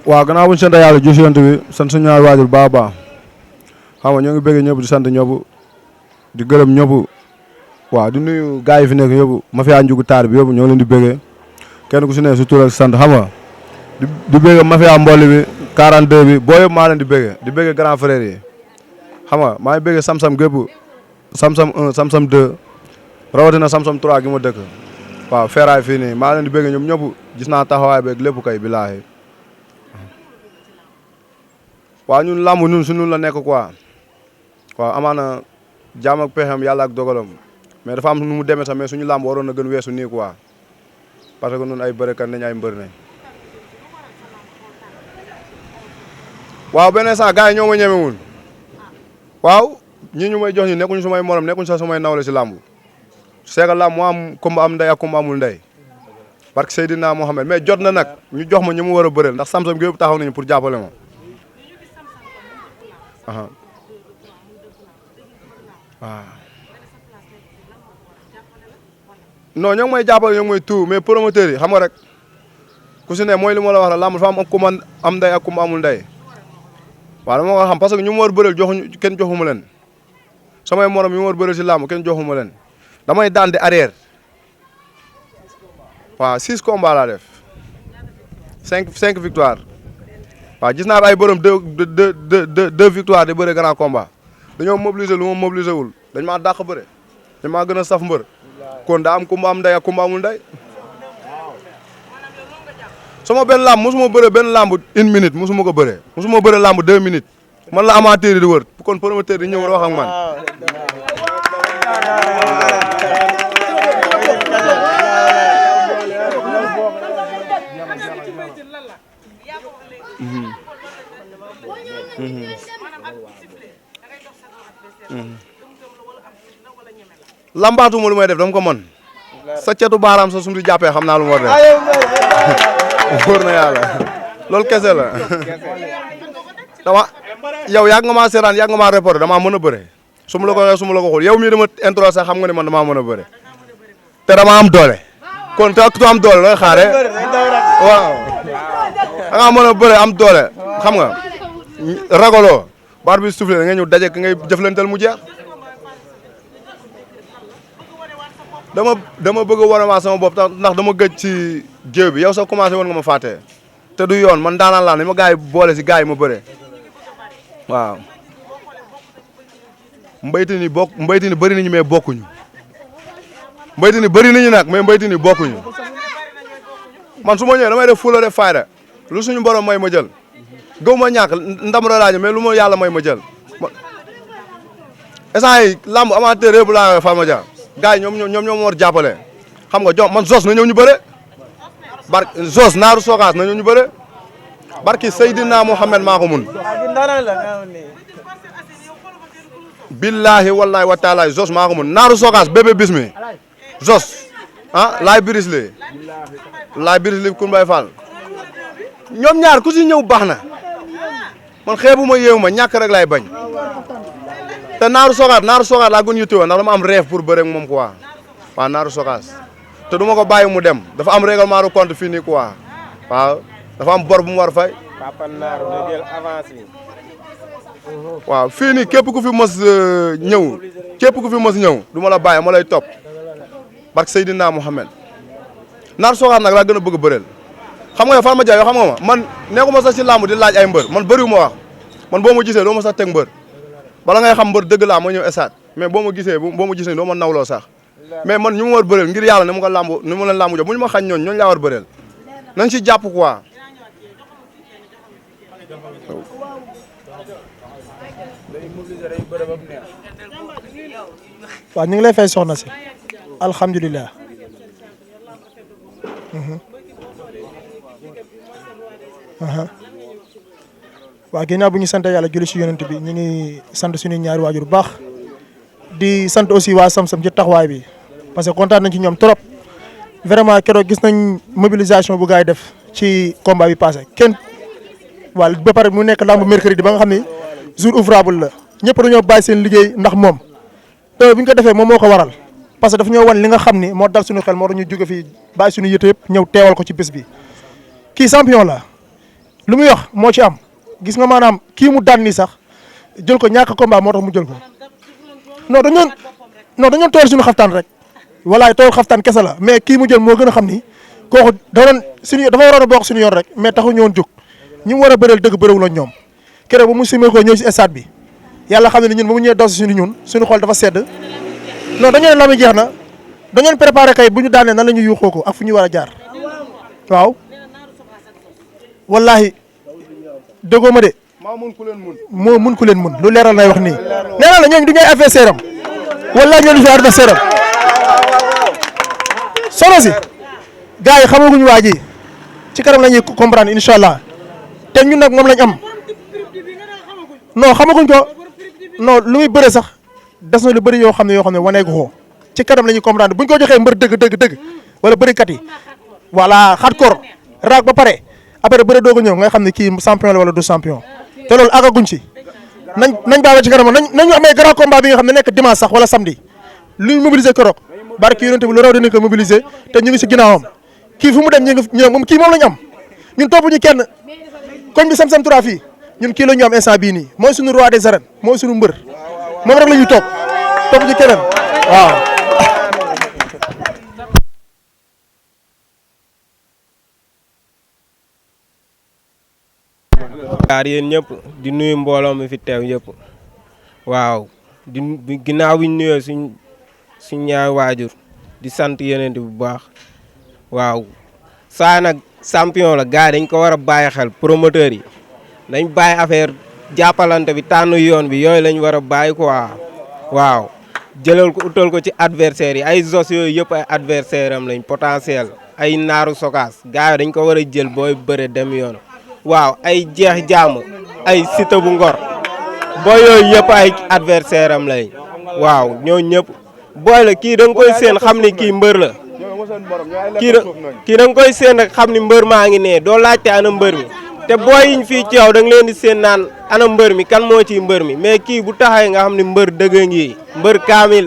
waaw gannaaw bu ñu sant yàlla ju si yonent bi sant suñu ñaari waajur baax a baax xam nga ñoo ngi bëgg ñëpp di sant ñëpp di gërëm ñëpp waaw di nuyu gars yi fi nekk yëpp ma fi njugu taar bi yëpp ñoo leen di bëggee kenn ku si ne su tur ak sant xam nga di bëgg ma fi mbooli bi 42 bi boo yëpp maa leen di bëggee grand frère yi xam nga maa ngi bëggee Samsam gépp Samsam 1 Samsam 2 rawatina Samsam 3 gi ma dëkk waaw feeraay fii nii maa leen di bëggee ñoom ñëpp gis naa taxawaay beeg lépp kay bilaahi waaw ñun làmb ñun suñu la nekk quoi waaw amaana jaam ak pexem yàlla ak dogalam mais dafa am nu mu demee sax mais suñu làmb waroon na gën weesu nii quoi parce que ñun ay bërekat nañ ay mbër nañ waaw benn instant gars yi ñoo ma ñemewul waaw ñii ñu may jox ñu nekkuñu sumay morom nekkuñu sax sumay nawle si làmb c'est que làmb moo am kumba am ndey ak kumba amul ndey parce que Seydina Mohamed mais jot na nag ñu jox ma ñu mu war a bëreel ndax Samsam gi yëpp taxaw nañu pour jàppale ma waaw non ñoo ngi may jàppale ñoo ngi may tout mais promoteurs yi xam nga rek ku si ne mooy li ma la wax la lamb dafa am ku man am ndey ak ku amul ndey waaw dama ko xam parce que ñu mu war bëreel joxuñu kenn joxuma leen samay morom yu mu war bëreel si lamb kenn joxuma leen damay daan di arrière waaw 6 combats laa def 5 victoire waaw gis naa ay borom deux victoires di bëre grand combat dañoo mobiliser lu ma mobiliser wul dañ maa dàq bëre dañ maa gën a saf mbër kon daa am kumba am ndey ak kumba amul ndey sama benn làmb mosuma bëre benn làmb 1 minute mosuma ko bëre mosuma bëre làmb 2 minutes man la amateur yi di wër kon promoteur yi ñëw wax ak man lambaatuma lu may def dama ko mën sa catu baaraam sa suñu jàppee xam naa lu mu war def wóor na yàlla loolu kese la dama yow yàgg nga maa seetaan yàgg nga maa reporté damaa mën a bëre su ma la ko waxee su ma la ko xool yow mii dama intro sax xam nga ne man damaa mën a bëre te dama am doole kon te ku am doole looy xaare waaw da ngaa mën a bëre am doole xam nga ragaloo baar bi soufflé da nga ñëw daje ka ngay jëflantal mu jeex dama bëgg a wane sama bopp ndax dama gëj ci géew bi yow soo commencé woon nga ma fàtte te du yoon man daanaan laa ni ma gars yi boole si gars yi ma bëre waaw mbaytin ni bëri nañu mais bokkuñu mbaytin ni bëri nañu nag mais mbaytin ni bokkuñu man su ma ñëwee damay def fulla def fayda lu suñu borom may ma jël gëw ma ñàkk ndam la laaj mais lu ma yàlla may ma jël instant yi lamb amateur yëpp laa Farma Dia gars yi ñoom war jàppale xam nga jox man Zos na ñëw ñu bëre Zos naaru Sokaas na ñëw ñu bëre barki Seydina Mohamed maa ko mun billahi wallahi wa taala Zos maa ko mun naaru Sokaas bébé bismi Zos laay biris li kun bay fall ñoom ñaar ku si ñëw baax na man xeebu ma yéewu ma ñàkk rek laay bañ te naaru sokaas laa gën yittewoo ndax dama am rêve pour bëre ak moom quoi waaw naaru sokaas te du ma ko bàyyi mu dem dafa am règlement de compte fii nii quoi waaw dafa am bor bu mu war fay. Papa Naar da jël avance yi. waaw fii nii képp ku fi mos ñëw du ma la bàyyi ma lay topp barke Seydina Mohamed naaru sokaas nag laa gën a bëgg bëreel xam nga Farma Dia yoo xam nga ma man nekkuma sax ci làmb di laaj ay mbër man bëriwu ma wax man boo ma gisee doo ma sax teg mbër bala ngay xam mbër dëgg laa ma ñëw esaat mais boo ma gisee doo ma nawloo sax mais man ñu ma war bëreel ngir yàlla ni ma leen làmb jox bu ñu ma xañ ñooñu laa war bëreel nañ ci jàpp quoi. waaw ñu ngi lay fay soxna si alhamdulilah. waaw ginnaaw bu ñu sant yàlla julli si yonent bi ñu ngi sant suñu ñaari waajur bu baax di sant aussi waa Samsam ci taxawaay bi parce que kontaan nañ ci ñoom trop vraiment keroog gis nañ mobilisation bu gars yi def ci combat bi passé waaw ba pare mu nekk lamb mercredi ba nga xam ni jour ouvrable la ñëpp dañoo bàyyi seen liggéey ndax moom te bu ñu ko defee moom moo ko waral parce que dafa ñoo wan li nga xam ni moo dal suñu xel moo tax ñu jóge fii bàyyi suñu yëte yëpp ñëw teewal ko ci bés bi kii champion la lu muy wax moo ci am gis nga maanaam kii mu daan nii sax jël ko ñàkk combat moo tax mu jël ko dañoon tool suñu xaftaan rek walaay tool xaftaan kese la mais kii mu jël moo gën a xam ni kooku dafa waroon a bokk suñu yoon rek mais taxu ñëwoon jóg ñi mu war a bëreel dëgg bëréewuloon ñoom keroog ba mu simee ko ñëw si stade bi yàlla xam ne ñun ba mu ñëwee daw si suñu xol dafa sedd non dañoo ne la mi jeex na dañoon préparé kay bu ñu daanee nan la ñuy yuuxoo ko ak fu ñu war a jaar waaw wallahi déggoo ma de moo mun ku leen mun lu leeral nay wax nii nee naa la ñooñu du ñooy adversaire am wallahi ñoo du fi adversaire am sono si gars yi xamaguñu waa ji ci kanam la ñuy comprendre incha allah te ñun nag moom lañ am non xamaguñ ko non lu muy bëre sax des na lu bëri yoo xam ne waneegu ko ci kanam la ñuy comprendre buñ ko joxee mbër dëgg wala bërikat yi voilà hardcore raag ba pare après bëre doog a ñëw nga xam ne kii champion la wala du champion te loolu agaguñ ci nañ baax ci kanam nañu amee grand combat bi nga xam ne nekk dimanche sax wala samedi luñ mobiliser keroog barki yonent bi lu raw dinañ ko mobiliser te ñu ngi si ginnaawam kii fu mu dem moom kii moom lañ am ñun topp ñu kenn koñ bi Sam-Sam 3 fii ñun kii la ñu am instant bii nii mooy suñu roi des arènes mooy suñu mbër moom rek la ñuy topp ñu keneen waaw. yaar yéen ñëpp di nuyu mbooloo mi fi teew yëpp waaw di ginnaaw bi ñu nuyoo suñ ñaari waajur di sant yeneen bu baax waaw saa nag champion la gars yi dañ ko war a bàyyi xel promoteur yi dañ bàyyi affaire jàppalante bi tànn yoon bi yooyu lañ war a bàyyi quoi waaw jëlal ko utal ko ci adversaire yi ay zos yooyu yëpp ay adversaire am lañ potentiel ay naaru sokaas gars yi dañ ko war a jël booy bëre dem yoon waaw ay jeex jàmm ay Siteu bu Ngor booy yooyu yëpp ay adversaire am lañ waaw ñoo ñëpp booy la kii da nga koy seen xam ni kii mbër la kii da nga koy seen rek xam ni mbër maa ngi nee doo laajte ana mbër mi te booy yiñ fii ci yow da nga leen di seen naan ana mbër mi kan moo ciy mbër mi mais kii bu taxee nga xam ni mbër dëgg ngi mbër kaamil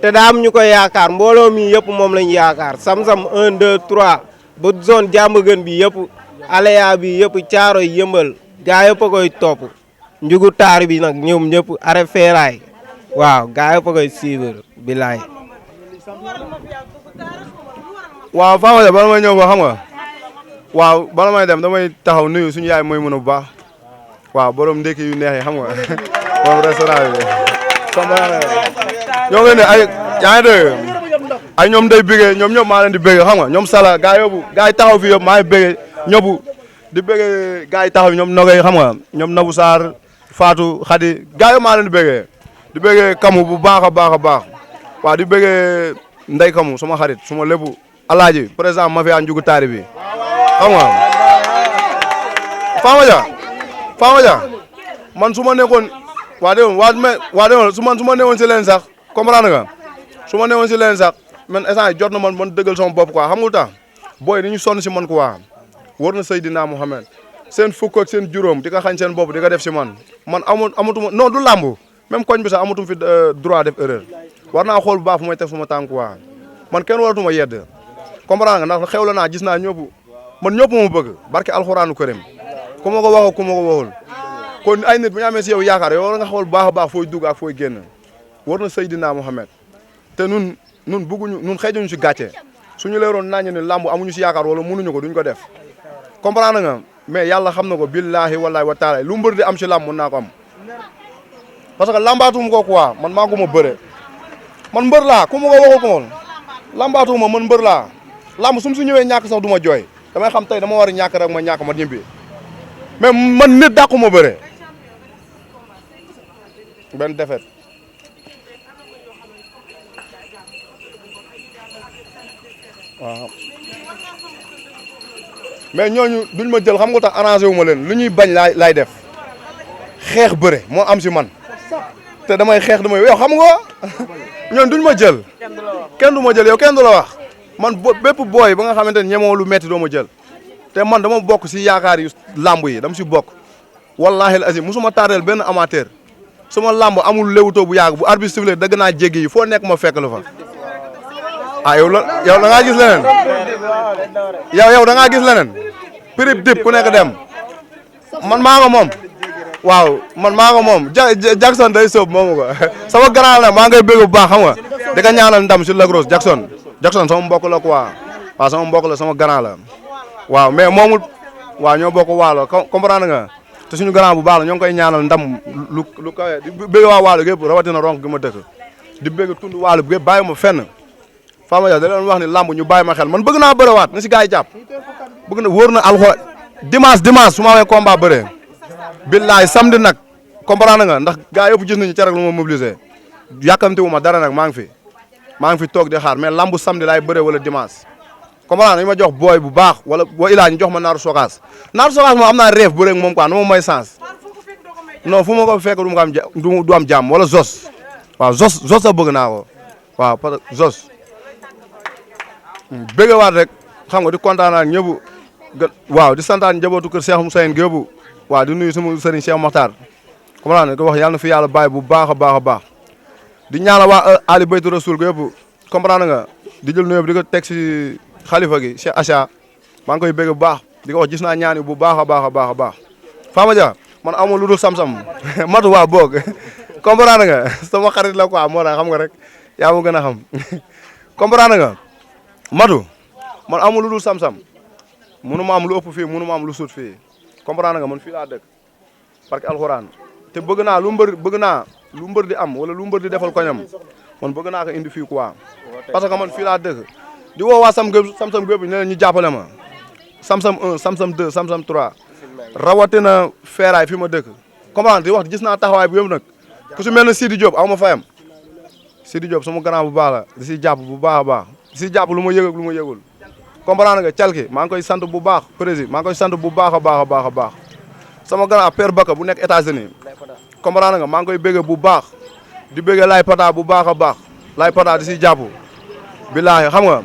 te daa am ñu koy yaakaar mbooloo mi yëpp moom lañ yaakaar Sam-Sam 1 2 3 ba zone jàmm gën bi yëpp aleya bi yëpp caaro yëmbal gaa yëpp a koy topp njugu taar bi nag ñoom ñëpp arrêt feeraay waaw gaa yëpp a koy suivre bilaay waaw Fama Dia bala may ñëw fa xam nga waaw bala may dem damay taxaw nuyu suñu yaay mooy mën a bu baax waaw borom ndekki yu neex yi xam nga borom restaurant bi ñoo ngi ne ay yaa ngi dégg ay ñoom day bëggee ñoom ñëpp maa leen di bëggee xam nga ñoom sala gaa yóbbu gaa yi taxaw fi yëpp maa ngi bëggee ñëpp di bëggee gaa yi taxaw ñoom nogay xam nga ñoom Nabou Sarr Fatou Khady gaa yëpp maa leen di bëggee kamu bu baax a baax a baax waaw di bëggee ndey kamu suma xarit suma lépp alaaji président mafia njugu taari bi xam nga Fama Dia man su ma nekkoon waa déwoon su ma nekkoon si leen sax comprendre nga su ma nekkoon si leen sax man instant jot na man dëggal sama bopp quoi xam nga tax booy ni ñu sonn si man quoi war na Seydina Mohamed seen fukk ak seen juróom di ko xañ seen bopp di ko def si man amatuma non du làmb même koñ bi sax amatuma fi droit def erreur war naa xool bu baax fu may teg suma tànk quoi man kenn waratuma yedd comprendre nga ndax xew la naa gis naa ñëpp man ñëpp ma bëgg barke alxuraanu karim ku ma ko waxoo ku ma ko waxul kon ay nit bu ñu amee si yow yaakaar yow war nga xool bu baax a baax fooy dugg ak fooy génn war na Seydina Mohamed te nun bëgguñu nun xëjuñu si gàcce suñu leeroon nañu ne làmb amuñu si yaakaar wala mënuñu ko duñ ko def comprendre nga mais yàlla xam na ko billahi wallahi wa taala lu mbër di am si làmb mën naa ko am parce que lambaatum ko quoi man maa ko ma bëre man mbër laa ku ma ko waxul ko woon lambaatuma man mbër laa lamb su ñëwee ñàkk sax du ma jooy damay xam tey dama war a ñàkk rek ma ñàkk ma ñibbi mais man nit dàqu ma bëre benn defet waaw mais ñooñu duñ ma jël xam nga tax arrangé wu ma leen lu ñuy bañ laay def xeex bëre moo am si man te damay xeex damay yow xam nga ñoon duñ ma jël kenn du ma jël yow kenn du la wax man bépp booy ba nga xamante ne ñemoo lu metti doo ma jël te man dama bokk si yaakaar yu lamb yi dama si bokk wallahi azim musuma tardeel benn amateur suma lamb amul léwutoo bu yàgg bu arbitre sifflé dëgg naa jéggi yi foo nekk ma fekk la fa ah yow da ngaa gis leneen yow da ngaa gis leneen prib dip ku nekk dem man maa nga moom waaw man maa nga moom Jackson day sóob moomu ko sama grand la maa ngay bëgg bu baax xam nga di ko ñaanal ndam sur la grosse Jackson sama mbokk la quoi waaw sama mbokk la sama grand la waaw mais moomul waaw ñoo bokk waalo comprendre nga te suñu grand bu baax la ñoo ngi koy ñaanal ndam lu kawe di bëgg waa waalo gépp rawatina ronk gi ma dëkk di bëgg tund waalo bi gépp bàyyi ma fenn Fama Dia da leen wax ni lamb ñu bàyyi ma xel man bëgg naa bërewaat na si gars yi jàpp bëgg na wóor na alxo dimanche su ma amee combat bëree billaay samedi nag comprendre nga ndax gars yëpp gis nañu ca rek lu ma mobilisé yàkkamti wu ma dara nag maa ngi fi toog di xaar mais lambu samedi laay bëree wala dimanche comprendre ñu ma jox booy bu baax wala boo ilaa ñu jox ma naaru sokaas moom am naa rêve bëre ak moom quoi nu ma may sens non fu ma ko fekk du am jàmm wala Zos waaw Zos sa bëgg naa ko waaw parce que Zos bëggewaat rek xam nga di kontaan ak ñëpp waaw di santaan njabootu kër Cheikh Moussa géebu waaw di nuyu sama sëriñ Cheikh Makhtar comprendre nga ko wax yàlla na fi yàlla bàyyi bu baax a baax a baax di ñaanal waa Ali Baytu Rasul géebu comprendre nga di jël nuyoo bi di ko teg si xalifa gi Cheikh Acha maa ngi koy bëgg bu baax di ko wax gis naa ñaani bu baax a baax a baax a baax Fama Dia man amul lu dul sam-sam matu waa boog comprendre nga sama xarit la quoi moo tax xam nga rek yaa ma gën a xam comprendre nga matu man amul lu dul sam-sam munu ma am lu ëpp fii munu ma am lu suut fii comprendre nga man fii laa dëkk parce que alxuraan te bëgg naa lu mbër di am wala lu mbër di defal koñam man bëgg naa ko indi fii quoi parce que man fii laa dëkk di woo waa sam-sam gépp ne leen ñu jàppale ma sam-sam 1 sam-sam 2 sam-sam 3 rawatina feeraay fi ma dëkk comprendre di wax gis naa taxawaay bu yëpp nag ku si mel ne Sidi Diop aw ma fayam Sidi Diop sama grand bu baax la di si jàpp bu baax a baax di si jàpp lu ma yëg ak lu ma yëgul comprendre nga calki maa ngi koy sant bu baax président maa ngi koy sant bu baax a baax a baax a baax sama grand père Baka bu nekk États-Unis comprendre nga maa ngi koy bëgg bu baax di bëgg laay pata bu baax a baax laay pata di si jàpp billaahi xam nga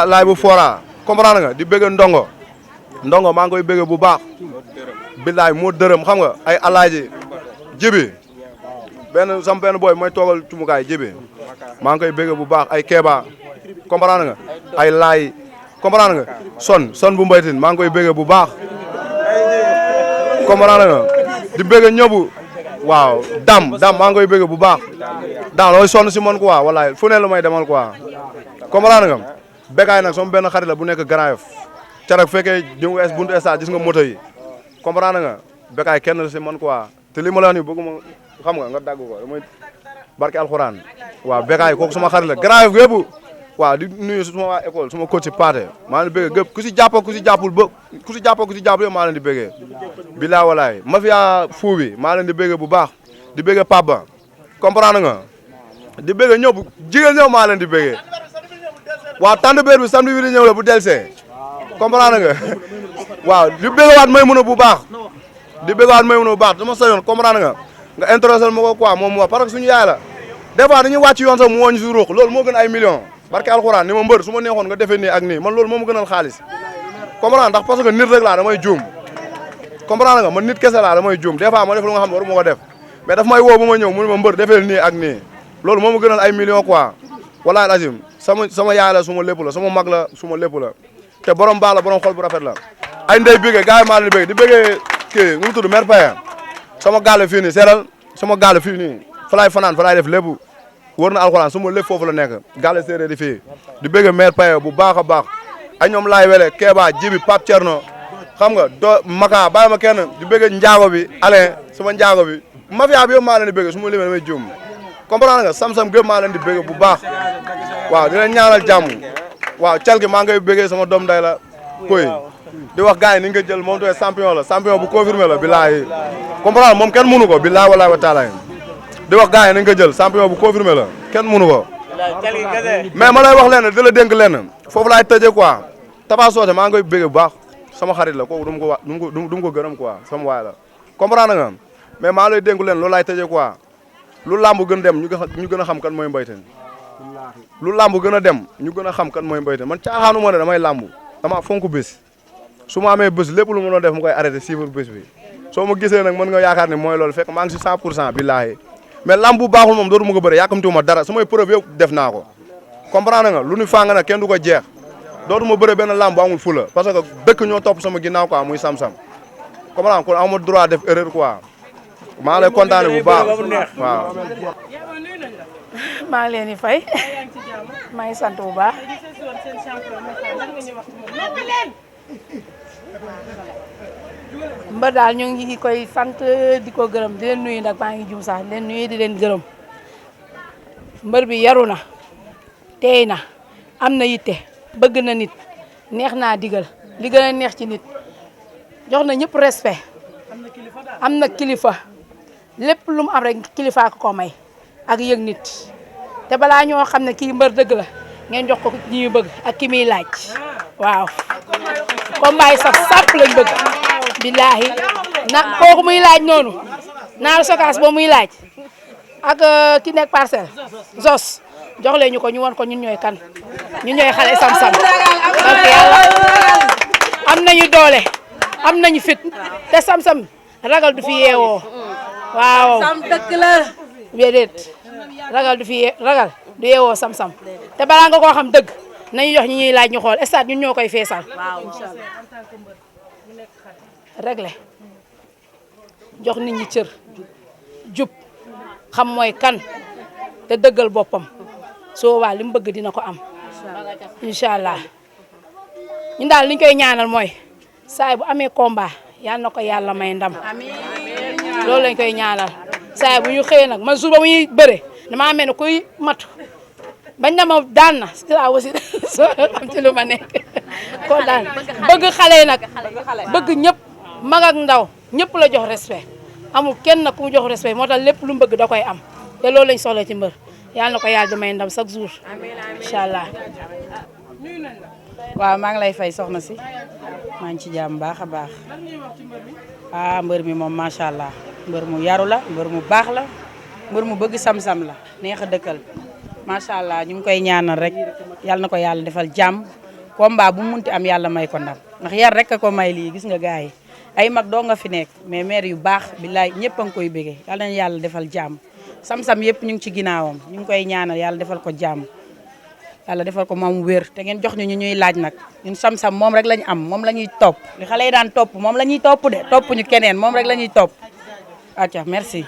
laay bu fora comprendre nga di bëgg ndongo maa ngi koy bëgg bu baax billaahi moo dërëm xam nga ay alaaji jibi sama benn boy mooy toogal cumukaay jibi maa ngi koy bëgg bu baax ay keeba comprendre nga ay laay comprendre nga son bu mbaytin maa ngi koy bëgg bu baax comprendre nga di bëgg ñëbu waaw dam maa ngi koy bëgg bu baax dam looy sonn si man quoi wallaay fu ne la may demal quoi comprendre nga Bécaye nag sama benn xarit la bu nekk Grand Yoff carag fekkee ñëw buntu stade gis nga moto yi comprendre nga Bécaye kenn la si man quoi te li ma la wax nii bëgguma xam nga dagg ko damay barke alxuraan waaw Bécaye kooku sama xarit la Grand Yoff yëpp waaw di nuyu suma waa école suma coach Paate maa leen di bëggee gëpp ku si jàpp ku si jàppul maa leen di bëggee bilaa walaay mafia fuu bi maa leen di bëggee bu baax di bëggee Papa comprendre nga di bëggee ñëpp jigéen ñëw maa leen di bëggee waaw tànn beer bi samedi bi di ñëw la bu delsee comprendre nga waaw di bëggewaat may mun a bu baax bu baax dama sañoon comprendre nga intéressé ma ko quoi moom mu wax parce que suñu yaay la des fois dañuy wàcc yoon sax mu wooñ si ruux loolu moo gën ay millions barke alxuraan ni ma mbër su ma neexoon nga defee nii ak nii man loolu moo ma gënal xaalis comprendre ndax parce que nit rek laa damay juum comprendre nga man nit kese laa damay juum des fois ma def lu nga xam ne waru ma ko def mais daf may woo ba ma ñëw mu ne ma mbër defee nii ak nii loolu moo ma gënal ay millions quoi wallaahi azim sama yaay la suma lépp la sama mag la suma lépp la te borom baax la borom xol bu rafet la ay ndey bégee gars yi maa leen di bégee di bégee kii nu mu tudd mère Paye sama gaale fii nii seeral sama gaale fii nii fa laay fanaan fa laay def lépp wër na alxuraan sama lépp foofu la nekk gaale séeréer di fii di bégee mère Paye bu baax a baax ay ñoom laay wele Kéba Jibi Pape Thierno xam nga Maka bàyyi ma kenn di bégee njaago bi Alain sama njaago bi mafia bi yëpp maa leen di bégee su ma limee damay juum comprendre nga sam-sam gépp maa leen di bégee bu baax waaw di leen ñaanal jàmm waaw calki maa ngay bégee sama doom day la koy di wax gars yi ni nga jël moom tamit champion la champion bu confirmé la billaahi comprendre moom kenn mënu ko billaahi wallaahi wa taala di wax gars yi ni nga jël champion bu confirmé la kenn mënu ko mais ma lay wax lenn di la dénk lenn foofu laay tëjee quoi Tapa Socé maa ngi koy bégee bu baax sama xarit la kooku du mu ko gërëm quoi sama waay la comprendre nga mais maa lay dénk lenn loolu laay tëjee quoi lu làmb gën dem ñu gën a xam kan mooy Mbaye Tine lu làmb gën a dem ñu gën a xam kan mooy Mbaye Tine man caaxaanu ma ne damay làmb dama fonk bés su ma amee bés lépp lu ma doon def mu koy arrêté suivre bés bi soo ma gisee nag mën nga yaakaar ne mooy loolu fekk maa ngi si 100% billaahi mais làmb bu baaxul moom dootu ma ko bëre yàkkamtiwuma dara samay preuve yëpp def naa ko comprendre nga lu ñu fàng nag kenn du ko jeex dootu ma bëre benn làmb bu amul fula parce que dëkk ñoo topp sama ginnaaw quoi muy sam-sam comme la kon amoo droit def erreur quoi maa lay kontaane bu baax waaw. maa ngi leen di fay maa ngi sant bu baax. mbër daal ñu ngi koy sant di ko gërëm di leen nuyu nag maa ngi jum sax di leen nuyu di leen gërëm mbër bi yaru na teey na am na yitte bëgg na nit neex naa digal li gën a neex ci nit jox na ñëpp respect am na kilifa lépp lu mu am rek kilifa ko may ak yëg nit te balaa ñoo xam ne kii mbër dëgg la ngeen jox ko ñi ñu bëgg ak ki muy laaj waaw combat yi sax sàpp lañ bëgg billaahi na kooku muy laaj noonu Naar Sokaas boo muy laaj ak ki nekk Parcelles Zos jox leen ñu ko ñu won ko ñun ñooy kan ñun ñooy xale sam-sam parce yàlla am nañu doole am nañu fit te sam-sam ragal du fi yeewoo waaw sam dëkk la déedéet ragal du fi ragal du yeewoo sam-sam te balaa nga koo xam dëgg nañu jox ñi ñuy laaj ñu xool stade ñun ñoo koy feesal réglé jox nit ñi cër jub xam mooy kan te dëggal boppam soo waa li mu bëgg dina ko am incha allah ñun daal li ñu koy ñaanal mooy saay bu amee combat yal na ko yàlla may ndam loolu lañ koy ñaanal saay bu ñu xëyee nag man jour ba mu ñuy bëre damaa mel ne kuy matu bañ na ma daan na si laa aussi soo am ci lu ma nekk ko daan bëgg xale yi nag bëgg ñëpp mag ak ndaw ñëpp la jox respect amul kenn nag ku mu jox respect moo tax lépp lu mu bëgg da koy am te loolu lañ soxla ci mbër yàlla na ko yàlla di may ndam chaque jour incha allah. waaw maa ngi lay fay soxna si maa ngi ci jàmm baax a baax mbër mi moom macha allah mbër mu yaru la mbër mu baax la mbër mu bëgg sam-sam la neex a dëkkal macha allah ñu ngi koy ñaanal rek yàlla na ko yàlla defal jàmm combat bu mu munti am yàlla may ko ndam ndax yar rek a ko may lii gis nga gars yi ay mag doo nga fi nekk mais maire yu baax billaay ñëpp a ngi koy bëggee yàlla na yàlla defal jàmm sam-sam yëpp ñu ngi ci ginnaawam ñu ngi koy ñaanal yàlla defal ko jàmm yàlla defal ko moom wér te ngeen jox ñu ñuy laaj nag ñun sam-sam moom rek lañu am moom la ñuy topp li xale yi daan topp moom la ñuy topp de topp ñu keneen moom rek la ñuy topp acca merci